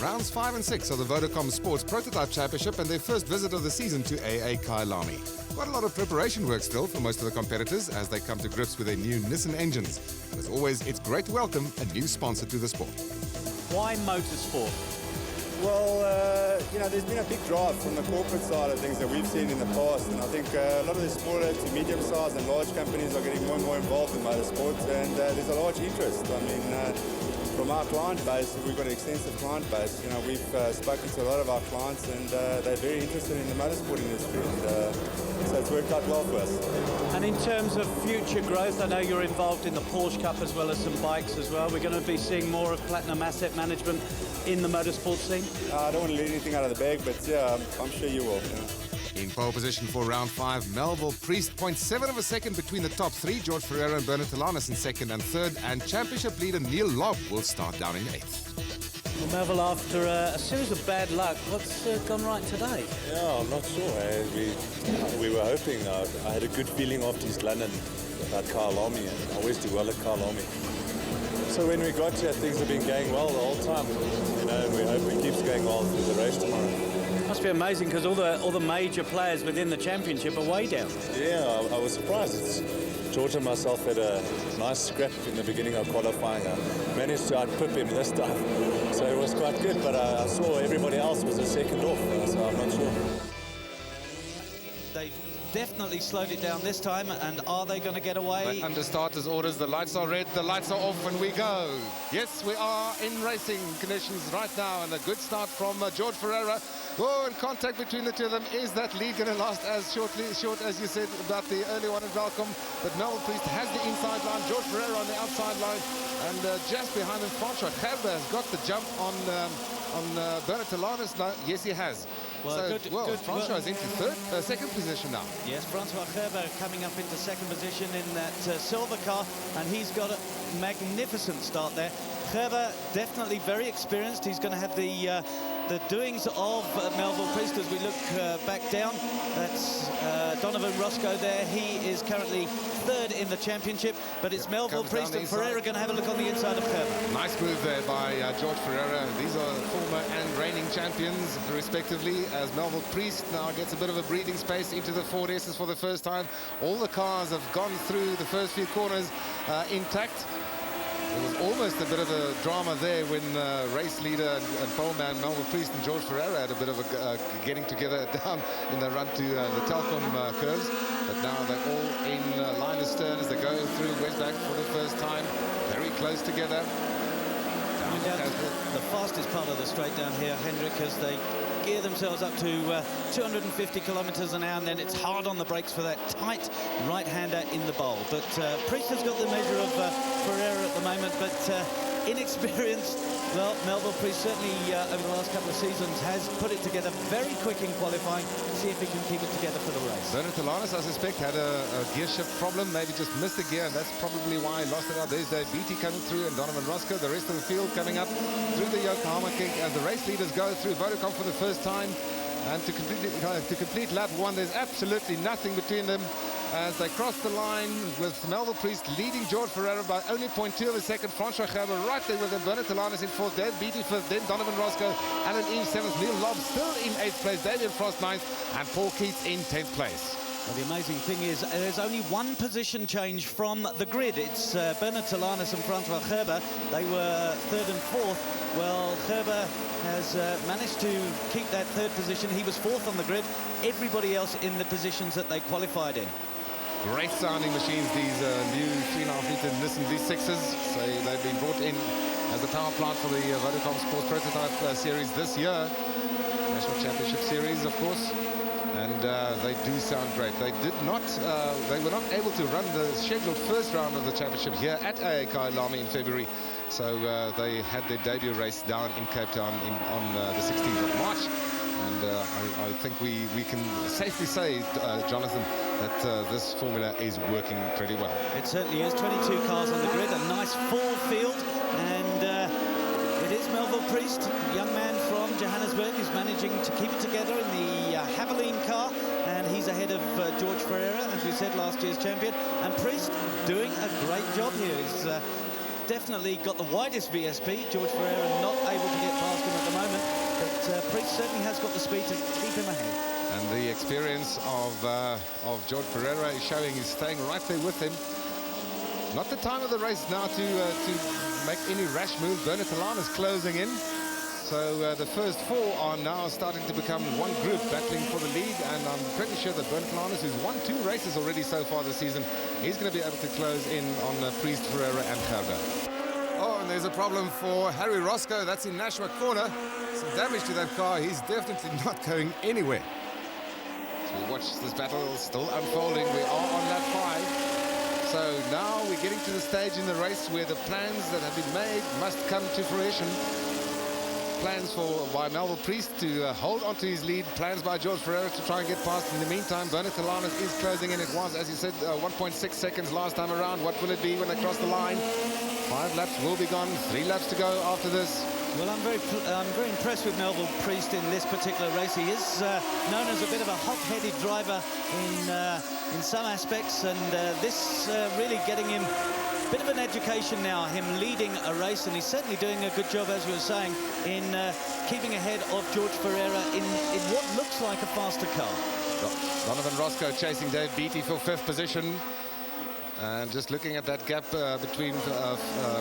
Rounds 5 and 6 of the Vodacom Sports Prototype Championship and their first visit of the season to AA Kyalami. Quite a lot of preparation work still for most of the competitors as they come to grips with their new Nissan engines. And as always, it's great to welcome a new sponsor to the sport. Why Motorsport? Well, there's been a big drive from the corporate side of things that we've seen in the past, and I think a lot of the smaller to medium-sized and large companies are getting more and more involved in motorsports, and there's a large interest. I mean, from our client base, we've got an extensive client base. We've spoken to a lot of our clients, and they're very interested in the motorsport industry, and so it's worked out well for us. And in terms of future growth, I know you're involved in the Porsche Cup as well as some bikes as well. We're going to be seeing more of Platinum Asset Management in the motorsport scene? I don't want to leave anything out of the bag, but yeah, I'm sure you will. In pole position for round 5, Melville Priest, 0.7 of a second between the top 3. George Ferreira and Bernard Talanis in 2nd and 3rd, and championship leader Neil Lobb will start down in 8th. Well, Melville, after a series of bad luck, what's gone right today? Yeah, I'm not sure. We were hoping. I had a good feeling after East London about Kyalami, and I always do well at Kyalami. So when we got here, things have been going well the whole time, and we hope it keeps going well through the race tomorrow. Must be amazing because all the major players within the championship are way down. Yeah, I was surprised. George and myself had a nice scrap in the beginning of qualifying. I managed to outpip him this time, so it was quite good, but I saw everybody else was a second off, so I'm not sure. They've definitely slowed it down this time, and are they going to get away? Under starters orders, the lights are red, the lights are off, and we go. Yes, we are in racing conditions right now, and a good start from George Ferreira. Oh, and contact between the two of them. Is that lead going to last as short as you said about the early one at Welcome? But Melville Priest has the inside line, George Ferreira on the outside line, and just behind him, Francois Gerber has got the jump on Bernard Talanis. No, yes, he has. Well, So, Francois is into second position now. Yes, Francois Gerber coming up into second position in that silver car, and he's got a magnificent start there. Gerber definitely very experienced. He's going to have the doings of Melville Priest as we look back down. That's Donovan Roscoe there. He is currently 3rd in the championship, but it's Melville Priest and Ferreira going to have a look on the inside of Gerber. Nice move there by George Ferreira. These are former and reigning champions, respectively, as Melville Priest now gets a bit of a breathing space into the Ford S's for the first time. All the cars have gone through the first few corners intact. There was almost a bit of a drama there when race leader and poleman Melville Priest and George Ferreira had a bit of a getting together down in the run to the Telkom curves. But now they're all in line astern as they go through Westback for the first time. Very close together. Down the fastest part of the straight down here, Hendrik, as they gear themselves up to 250 kilometers an hour, and then it's hard on the brakes for that tight right-hander in the bowl. But Priest has got the measure of Ferreira at the moment, but inexperienced. Well, Melville Priest certainly over the last couple of seasons has put it together very quick in qualifying. See if he can keep it together for the race. Bernard Talanis, I suspect, had a gear shift problem, maybe just missed a gear, and that's probably why he lost it out. There's Dave Beatty coming through and Donovan Roscoe, the rest of the field coming up through the Yokohama King as the race leaders go through Vodacom for the first time. And to complete lap 1, there's absolutely nothing between them as they cross the line with Melville Priest leading George Ferreira by only 0.2 of a second. Francois Gerber right there with him. Bernard Talanis in 4th, Dave Beatty 5th, then Donovan Roscoe, Alan Eves 7th, Neil Lobb still in 8th place, David Frost 9th, and Paul Keats in 10th place. Well, the amazing thing is there's only one position change from the grid. It's Bernard Talanis and Francois Gerber. They were 3rd and 4th. Well, Gerber has managed to keep that 3rd position. He was 4th on the grid. Everybody else in the positions that they qualified in. Great sounding machines, these new 3.5-litre Nissan V6s. So they've been brought in as the power plant for the Vodacom Sports Prototype Series this year. National Championship Series, of course. And they do sound great. They were not able to run the scheduled first round of the championship here at AA Kyalami in February. So they had their debut race down in Cape Town on the 16th of March. And I think we can safely say, Jonathan, that this formula is working pretty well. It certainly is. 22 cars on the grid, a nice full field, and it is Melville Priest, a young man from Johannesburg, who's managing to keep it together in the Haviline car, and he's ahead of George Ferreira, as we said, last year's champion. And Priest doing a great job here. He's definitely got the widest VSP. George Ferreira not able to get past him at the moment. certainly has got the speed to keep him ahead. And the experience of George Ferreira is showing. He's staying right there with him. Not the time of the race now to make any rash move. Bernard Talana is closing in. So the first four are now starting to become one group battling for the lead, and I'm pretty sure that Bernard Talana, who's won 2 races already so far this season, he's going to be able to close in on Priest, Ferreira and Gerda. Oh, and there's a problem for Harry Roscoe. That's in Nashua corner. Some damage to that car. He's definitely not going anywhere. So we watch this battle still unfolding. We are on lap 5. So now we're getting to the stage in the race where the plans that have been made must come to fruition. Plans by Melville Priest to hold on to his lead. Plans by George Ferreira to try and get past. In the meantime, Bernard Talana is closing in. It was, as you said, 1.6 seconds last time around. What will it be when they cross the line? 5 laps will be gone. 3 laps to go after this. Well, I'm very impressed with Melville Priest in this particular race. He is known as a bit of a hot-headed driver in some aspects, and this really getting him a bit of an education now, him leading a race, and he's certainly doing a good job, as you were saying, in keeping ahead of George Ferreira in what looks like a faster car. Donovan Roscoe chasing Dave Beattie for 5th position. And just looking at that gap between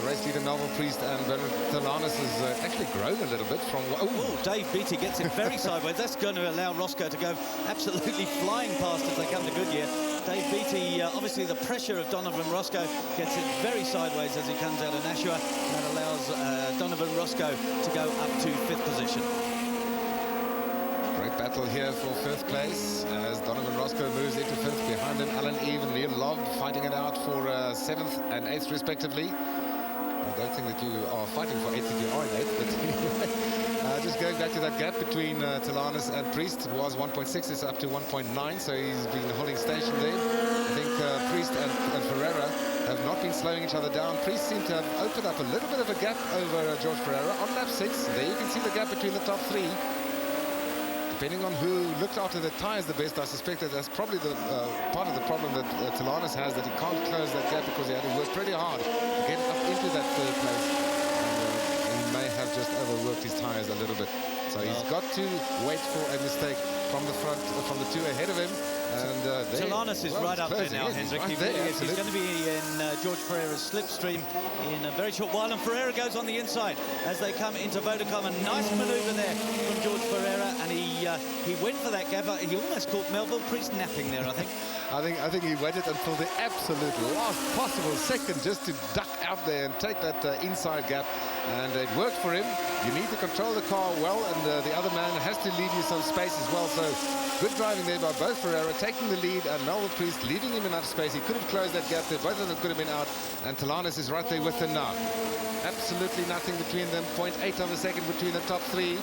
race leader Melville Priest and Bernard Talana has actually grown a little bit from... Oh, Dave Beattie gets it very sideways. That's going to allow Roscoe to go absolutely flying past as they come to Goodyear. Dave Beattie, obviously the pressure of Donovan Roscoe gets it very sideways as he comes out of Nashua. That allows Donovan Roscoe to go up to 5th position. Battle here for 5th place as Donovan Roscoe moves into 5th. Behind him, Alan Eve and Neil Love fighting it out for 7th and 8th respectively. I don't think that you are fighting for 8th if you are in 8th, but anyway. Just going back to that gap between Talanis and Priest, it was 1.6, it's up to 1.9, so he's been holding station there. I think Priest and Ferreira have not been slowing each other down. Priest seemed to have opened up a little bit of a gap over George Ferreira on lap 6. There you can see the gap between the top 3. Depending on who looked after the tyres the best, I suspect that that's probably the part of the problem that Talanis has, that he can't close that gap because he had to work pretty hard to get up into that 3rd place. And, he may have just overworked his tyres a little bit. So he's got to wait for a mistake from the front, from the 2 ahead of him. And Talanis is right up there now, Hendrik. He really is. He's going to be in George Ferreira's slipstream in a very short while. And Ferreira goes on the inside as they come into Vodacom. A nice manoeuvre there from George Ferreira, and he went for that gap. He almost caught Melville Priest napping there, I think. I think he waited until the absolute last possible second just to duck out there and take that inside gap, and it worked for him. You need to control the car well, and the other man has to leave you some space as well. So good driving there by both Ferreira, taking the lead, and Melville Priest leaving him enough space. He could have closed that gap there. Both of them could have been out, and Talanis is right there with them now. Absolutely nothing between them. 0.8 of a second between the top 3.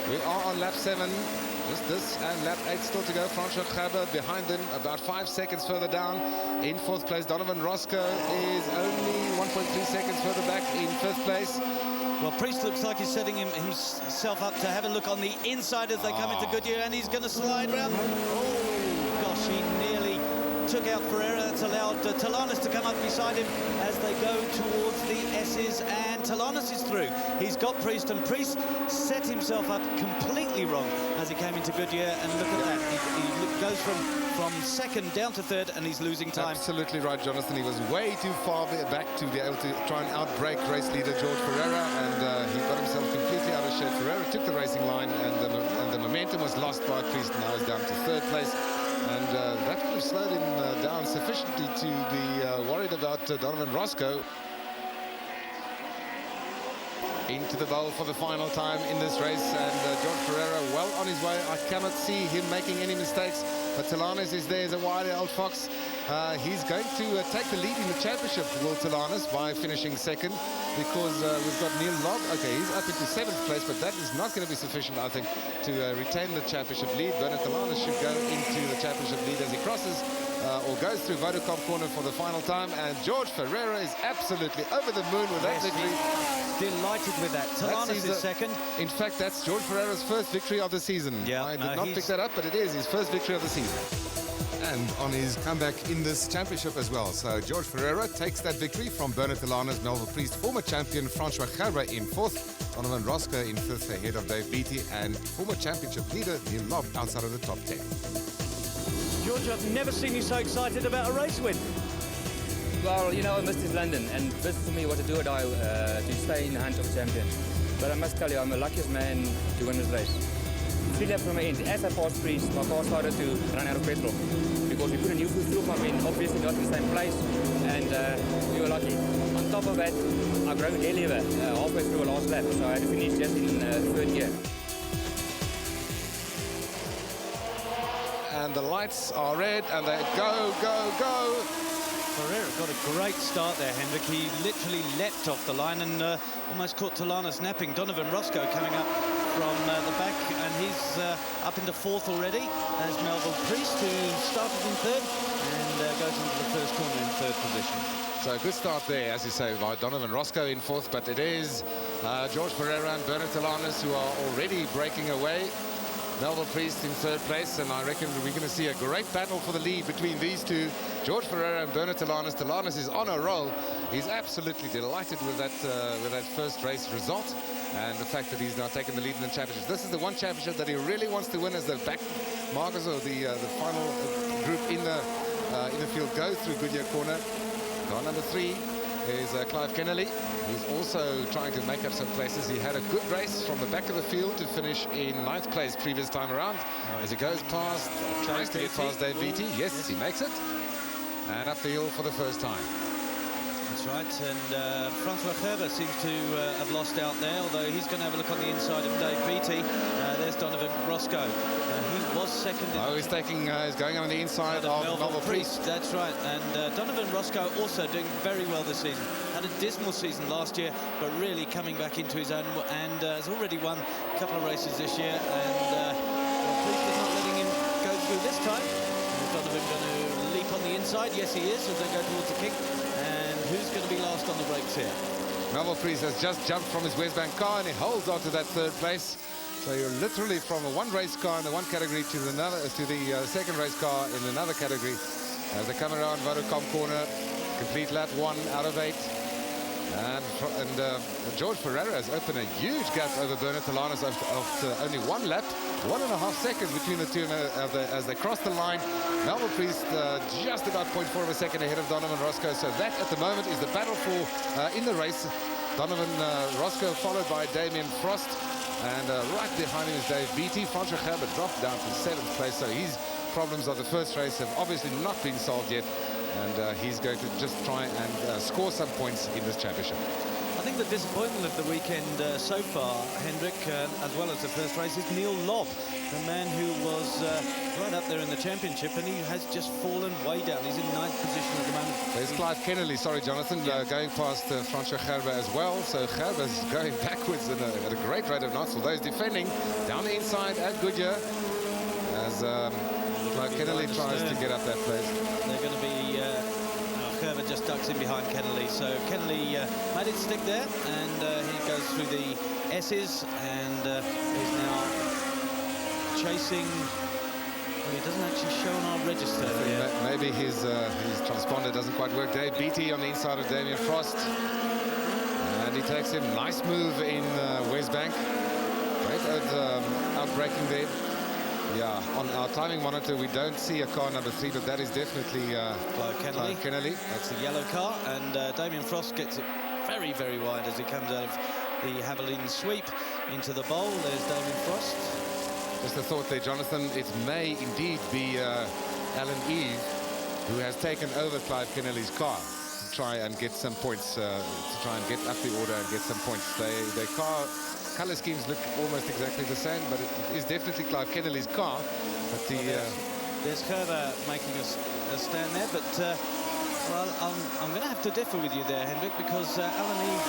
We are on lap 7. Just this, and lap 8 still to go. Francois Gerber behind them, about 5 seconds further down. In 4th place, Donovan Roscoe is only 1.3 seconds further back in 5th place. Well, Priest looks like he's setting himself up to have a look on the inside as they come into Goodyear, and he's going to slide round. Oh, gosh, he nearly took out Ferreira. That's allowed Talanis to come up beside him as they go towards the S's, and Talanis is through. He's got Priest, and Priest set himself up completely wrong as he came into Goodyear, and look at that. He goes from 2nd down to 3rd, and he's losing time. Absolutely right, Jonathan. He was way too far back to be able to try and outbrake race leader George Ferreira, and he got himself completely out of shape. Ferreira took the racing line, and the momentum was lost by Priest. Now he's down to 3rd place. And that would have slowed him down sufficiently to be worried about Donovan Roscoe. Into the bowl for the final time in this race, and George Ferreira well on his way. I cannot see him making any mistakes, but Talanis is there as a wily old fox. He's going to take the lead in the championship, Will Talanis, by finishing 2nd, because we've got Neil Log. Okay, he's up into 7th place, but that is not going to be sufficient, I think, to retain the championship lead. Bernard Talanis should go into the championship lead as he crosses or goes through Vodacom corner for the final time, and George Ferreira is absolutely over the moon with that victory. Delighted with that. Talanis is 2nd. In fact, that's George Ferreira's 1st victory of the season. Yeah, I did not pick that up, but it is his 1st victory of the season. and on his comeback in this championship as well. So George Ferreira takes that victory from Bernard Delano's Melville Priest, former champion Francois Gerber in fourth, Donovan Roscoe in fifth ahead of Dave Beattie, and former championship leader Neil Lobb outside of the top 10. George, I've never seen you so excited about a race win. Well, you know, I missed this London, and this for me was a do or die to stay in the hunt of a champion. But I must tell you, I'm the luckiest man to win this race. 3 laps from my end, as I passed Priest, my car started to run out of petrol because we put a new fuel pump in, obviously not in the same place, and we were lucky. On top of that, I broke a lever halfway through a last lap, so I had to finish just in third gear. And the lights are red, and they go, go, go. Ferreira got a great start there, Hendrik. He literally leapt off the line and almost caught Talana snapping. Donovan Roscoe coming up from the back, and he's up into fourth already, as Melville Priest, who started in third and goes into the first corner in third position. So a good start there, as you say, by Donovan Roscoe in fourth, but it is George Ferreira and Bernard Talanas who are already breaking away. Melville Priest in third place, and I reckon we're going to see a great battle for the lead between these two, George Ferreira and Bernard Talanas. Talanas is on a roll. He's absolutely delighted with that first race result and the fact that he's now taken the lead in the championship. This is the one championship that he really wants to win, as the back markers or the final group in the field go through Goodyear Corner. Car number 3 is Clive Kennelly, who's also trying to make up some places. He had a good race from the back of the field to finish in 9th place previous time around. As he goes past, tries to get past Dave Beattie. Yes, he makes it. And up the hill for the first time. That's right, and Francois Gerber seems to have lost out there, although he's going to have a look on the inside of Dave Beattie. There's Donovan Roscoe. He was second. He's going on the inside of Melville Priest. That's right, and Donovan Roscoe also doing very well this season. Had a dismal season last year, but really coming back into his own, and has already won a couple of races this year, and Priest is not letting him go through this time. Donovan going to leap on the inside. Yes, he is, as they go towards the kick. And who's going to be last on the brakes here? Melville Priest has just jumped from his West Bank car, and he holds on to that third place. So you're literally from a one race car in the one category to the second race car in another category. As they come around Vodacom corner, complete lap 1 out of 8. And George Ferreira has opened a huge gap over Bernard Talanas after only 1 lap, 1.5 seconds between the two as they cross the line. Melville Priest just about 0.4 of a second ahead of Donovan Roscoe. So that at the moment is the battle for in the race. Donovan Roscoe followed by Damien Frost, and right behind him is Dave Beattie. Francois Gerber dropped down to 7th place, so his problems of the first race have obviously not been solved yet. And he's going to just try and score some points in this championship. I think the disappointment of the weekend so far, Hendrik, as well as the first race, is Neil Lobb, the man who was right up there in the championship, and he has just fallen way down. He's in 9th position at the moment. There's Clive Kennelly, sorry, Jonathan, going past Francois Gerber as well. So Gerber's going backwards at a great rate of knots, although he's defending down the inside at Goodyear as Clive Kennelly tries to get up that place. They're going to be... Gerber just ducks in behind Kennelly, so Kennelly made it stick there, and he goes through the S's, and he's now chasing. Well, he doesn't actually show on our register. Maybe his transponder doesn't quite work. Dave Beattie on the inside of Damien Frost, and he takes him. Nice move in West Bank. Great outbraking there. Yeah, on our timing monitor, we don't see a car number 3, but that is definitely Clive Kennelly. That's a yellow car, and Damien Frost gets it very, very wide as he comes out of the Haviland sweep into the bowl. There's Damien Frost. Just a thought there, Jonathan. It may indeed be Alan Eve who has taken over Clive Kennelly's car to try and get some points, to try and get up the order and get some points. Their car color schemes look almost exactly the same, but it is definitely Clive Kennelly's car. But there's Gerber making a stand there, but well, I'm going to have to differ with you there, Hendrik, because Alan Eve,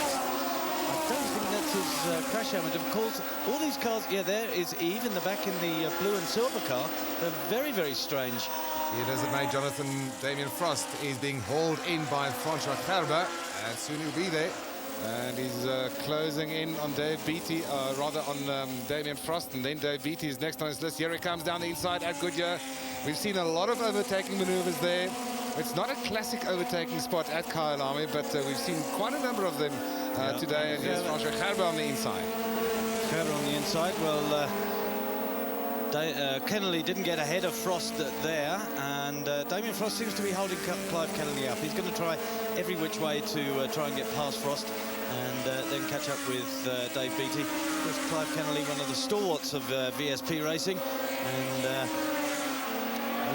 I don't think that's his crash helmet. Of course, all these cars, yeah, there is Eve in the back in the blue and silver car. They're very, very strange. It doesn't make Jonathan. Damien Frost is being hauled in by Francois Gerber, and soon he'll be there. And he's closing in on Dave Beattie, rather on Damien Frost, and then Dave Beattie is next on his list. Here he comes down the inside at Goodyear. We've seen a lot of overtaking maneuvers there. It's not a classic overtaking spot at Kyalami, but we've seen quite a number of them today. And here's Francois Gerber on the inside. Gerber on the inside. Well, Kennelly didn't get ahead of Frost there, and Damien Frost seems to be holding Clive Kennelly up. He's going to try every which way to try and get past Frost and then catch up with Dave Beattie. Of course, Clive Kennelly, one of the stalwarts of VSP racing, and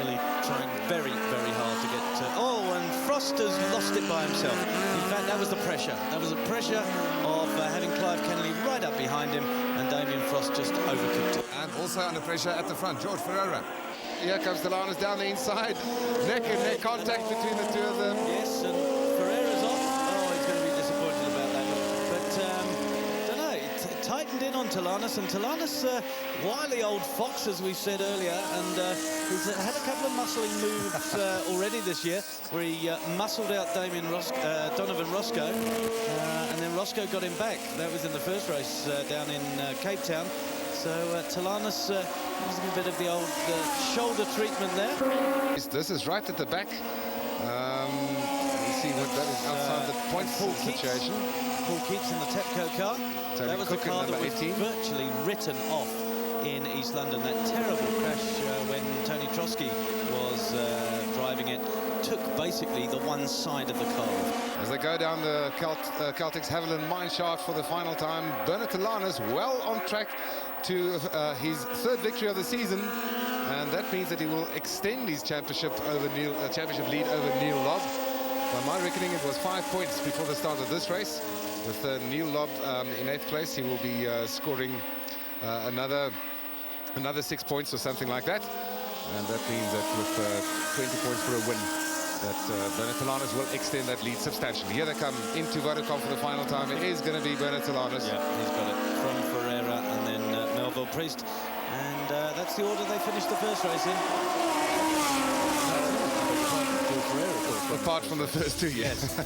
really trying very, very hard to get to... Oh, and Frost has lost it by himself. In fact, that was the pressure. That was the pressure of having Clive Kennelly right up behind him, and Damien Frost just overcooked it. And also under pressure at the front, George Ferreira. Here comes Delanis down the inside. Neck and neck contact between the two of them. Yes, and Ferreira's off. Oh, he's going to be disappointed about that. But, don't know, it tightened in on Telanis, and Telanis, wily old fox, as we said earlier, and he's had a couple of muscling moves already this year, where he muscled out Donovan Roscoe, and then Roscoe got him back. That was in the first race down in Cape Town. So Telanis using a bit of the old shoulder treatment there. This is right at the back. You see what that is outside the point situation. Paul Keats in the Tepco car. Tony That was Cook the car in that number was 18. virtually written off in East London. That terrible crash when Tony Trotsky was driving it took basically the one side of the car. As they go down the Celtics Haviland mine shaft for the final time, Bernard Telanis well on track to his third victory of the season, and that means that he will extend his championship lead over Neil Lobb. By my reckoning, it was 5 points before the start of this race. With Neil Lobb in 8th place, he will be scoring another 6 points or something like that, and that means that with 20 points for a win, that Bernard Telanis will extend that lead substantially. Here they come into Vodacom for the final time. It is going to be Bernard Telanis. Yeah, he's got it from Ferreira and then Melville Priest. And that's the order they finished the first race in. Apart from the first two, yes.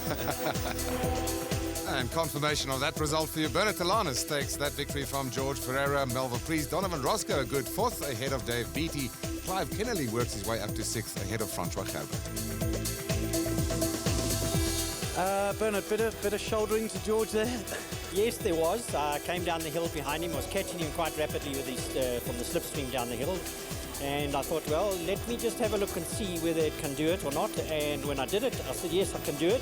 And confirmation of that result for you. Bernard Telanis takes that victory from George Ferreira, Melville Priest. Donovan Roscoe, a good 4th ahead of Dave Beattie. Clive Kennelly works his way up to 6th ahead of Francois Gerber. Bernard, bit of shouldering to George there. Yes, there was. Came down the hill behind him, was catching him quite rapidly with his, from the slipstream down the hill. And I thought, well, let me just have a look and see whether it can do it or not. And when I did it, I said, yes, I can do it.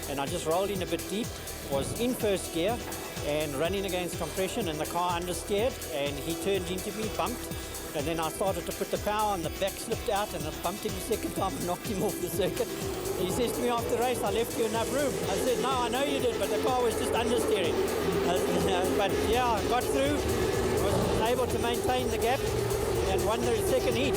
And I just rolled in a bit deep, was in first gear and running against compression, and the car understeered, and he turned into me, bumped. And then I started to put the power on, the back slipped out, and I bumped him the second time and knocked him off the circuit. He says to me after the race, I left you enough room. I said, no, I know you did, but the car was just understeering. But yeah, I got through, was able to maintain the gap and won the second heat.